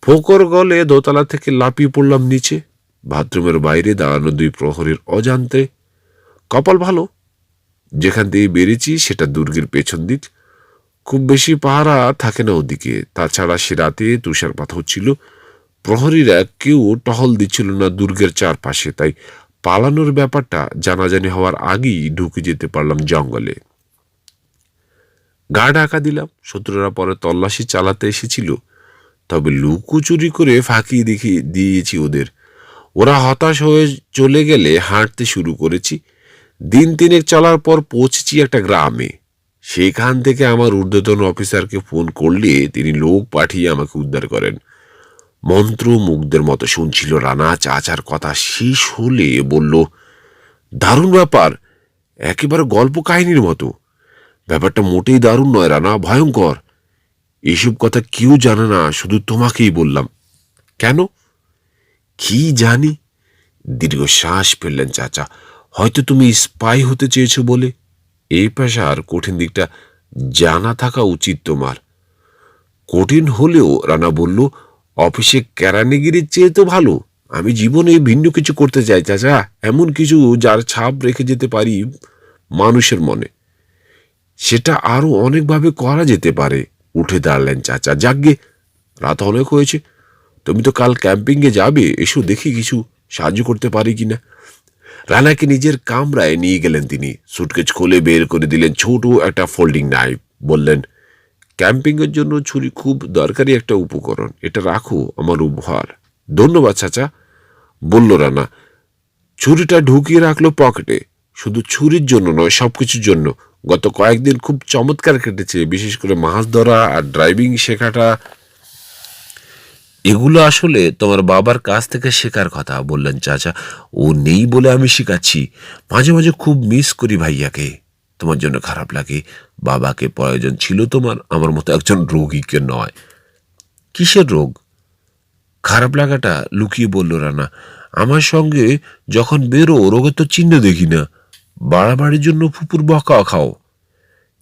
ফোকর গলে দোতলা থেকে লাফিয়ে পড়লাম নিচে। বাথরুমের বাইরে দাঁড়ানো 2 প্রহরীর অজান্তে। কপাল ভালো, যেখান থেকে বেরিয়েছি সেটা দুর্গের পেছন দিক, খুব বেশি পাহারা থাকে না ওদিকে। তাছাড়া সে রাতে তুষারপাত হচ্ছিল, প্রহরীরা কেউ টহল দিচ্ছিল না দুর্গের চারপাশে, তাই পালানোর ব্যাপারটা জানাজানি হওয়ার আগেই ঢুকে যেতে পারলাম জঙ্গলে। গা ঢাকা দিলাম। শত্রুরা পরে তল্লাশি চালাতে এসেছিল, তবে লুকোচুরি করে ফাঁকি দিয়েছি ওদের। ওরা হতাশ হয়ে চলে গেলে হাঁটতে শুরু করেছি। দিন 3 চলার পর পৌঁছেছি একটা গ্রামে। সেখান থেকে আমার ঊর্ধ্বতন অফিসারকে ফোন করলে তিনি লোক পাঠিয়ে আমাকে উদ্ধার করেন। মন্ত্রমুগ্ধের মতো শুনছিল রানা। চাচার কথা শেষ হলে বলল, দারুণ ব্যাপার, একেবারে গল্প কাহিনীর মতো। ব্যাপারটা মোটেই দারুণ নয় রানা, ভয়ঙ্কর। এসব কথা কেউ জানে না, শুধু তোমাকেই বললাম। কেন? কি জানি। দীর্ঘশ্বাস ফেললেন চাচা। হয়তো তুমি স্পাই হতে চেয়েছো বলে। এই পেশার কঠিন দিকটা জানা থাকা উচিত তোমার। কঠিন হলেও, রানা বলল, অফিসে কেরানিগিরির চেয়ে তো ভালো। আমি জীবনে ভিন্ন কিছু করতে চাই চাচা, এমন কিছু যার ছাপ রেখে যেতে পারি মানুষের মনে। সেটা আরো অনেকভাবে করা যেতে পারে। উঠে দাঁড়ালেন চাচা। যাকগে, রাত অনেক হয়েছে, তুমি তো কাল ক্যাম্পিংয়ে যাবে, এসো দেখি কিছু সাহায্য করতে পারি কিনা। রানাকে নিজের কামরায় নিয়ে গেলেন তিনি। সুটকেস খুলে বের করে দিলেন ছোট একটা ফোল্ডিং নাইফ। বললেন, ক্যাম্পিংয়ের জন্য ছুরি খুব দরকারি একটা উপকরণ, এটা রাখো আমার উপহার। ধন্যবাদ চাচা, বলল রানা। ছুরিটা ঢুকিয়ে রাখলো পকেটে। শুধু ছুরির জন্য নয়, সবকিছুর জন্য। গত কয়েকদিন খুব চমৎকার কেটেছে, বিশেষ করে মাছ ধরা আর ড্রাইভিং শেখাটা। এগুলো আসলে তোমার বাবার কাছ থেকে শেখার কথা, বললেন চাচা। ও নেই বলে আমি শেখাচ্ছি। মাঝে মাঝে খুব মিস করি ভাইয়াকে। তোমার জন্য খারাপ লাগে। বাবাকে প্রয়োজন ছিল তোমার, আমার মতো একজন রোগীকে নয়। কিসের রোগ? খারাপ লাগাটা লুকিয়ে বলল রানা। আমার সঙ্গে যখন বেরো, রোগের তো চিহ্ন দেখি না। বাড়াবাড়ির জন্য ফুপুর বকা খাও।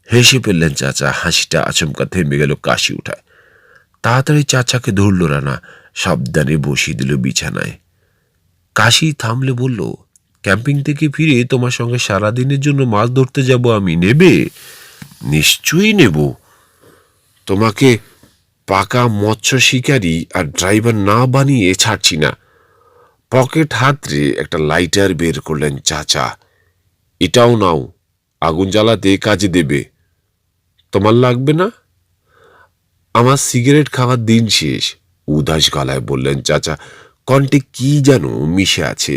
হেসে ফেললেন চাচা। হাসিটা আচমকা থেমে গেল, কাশি উঠায়। তাড়াতাড়ি চাচাকে ধরল রানা, সাবধানে বসিয়ে দিল বিছানায়। কাশি থামলে বলল, ক্যাম্পিং থেকে ফিরে তোমার সঙ্গে সারাদিনের জন্য মাছ ধরতে যাব আমি, নেবে? নিশ্চয়ই নেব। তোমাকে পাকা মৎস্য শিকারী আর ড্রাইভার না বানিয়ে ছাড়ছি না। পকেট হাতড়ে একটা লাইটার বের করলেন চাচা। এটাও নাও, আগুন জ্বালাতে কাজে দেবে। তোমার লাগবে না? আমার সিগারেট খাওয়ার দিন শেষ, উদাস গলায় বললেন চাচা। কণ্ঠে কি যেন মিশে আছে।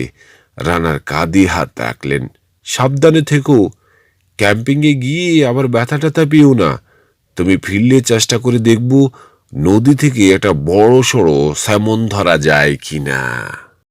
রানার কাঁধে হাত রাখলেন। সাবধানে থেকো, ক্যাম্পিংয়ে গিয়ে আবার ব্যথা ট্যাথা পেও না। তুমি ফিরলে চেষ্টা করে দেখব নদী থেকে একটা বড় সড়ো স্যামন ধরা যায় কিনা।